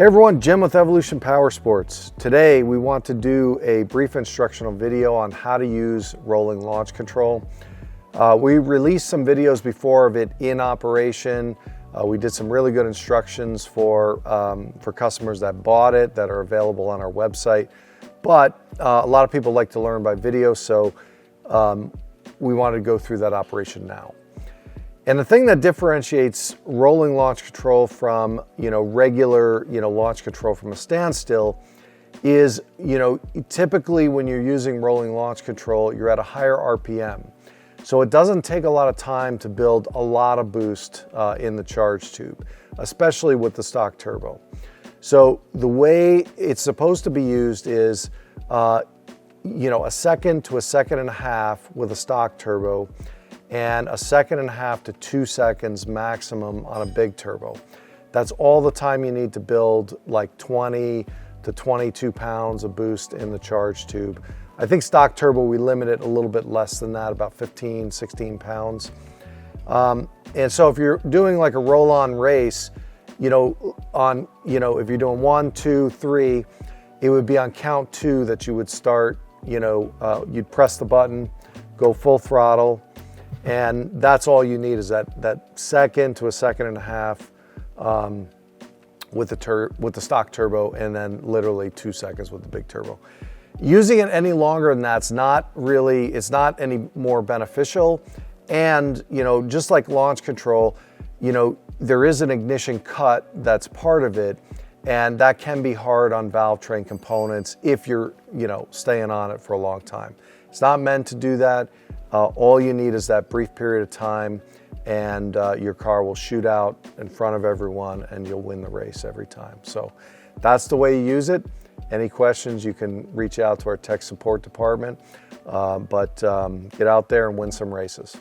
Hey everyone, Jim with Evolution Power Sports. Today we want to do a brief instructional video on how to use rolling launch control. We released some videos before of it in operation. We did some really good instructions for customers that bought it that are available on our website. But a lot of people like to learn by video, so we wanted to go through that operation now. And the thing that differentiates rolling launch control from, regular, launch control from a standstill is, typically when you're using rolling launch control, you're at a higher RPM. So it doesn't take a lot of time to build a lot of boost in the charge tube, especially with the stock turbo. So the way it's supposed to be used is, a second to a second and a half with a stock turbo, and a second and a half to 2 seconds maximum on a big turbo. That's all the time you need to build like 20 to 22 pounds of boost in the charge tube. I think stock turbo, we limit it a little bit less than that, about 15, 16 pounds. And so if you're doing like a roll-on race, if you're doing 1, 2, 3, it would be on count 2 that you would start, you'd press the button, go full throttle, and that's all you need is that second to a second and a half with the stock turbo, and then literally 2 seconds with the big turbo. Using it any longer than that's it's not any more beneficial. And just like launch control, there is an ignition cut that's part of it, and that can be hard on valve train components if you're staying on it for a long time. It's not meant to do that. All you need is that brief period of time, and your car will shoot out in front of everyone and you'll win the race every time. So that's the way you use it. Any questions, you can reach out to our tech support department, but get out there and win some races.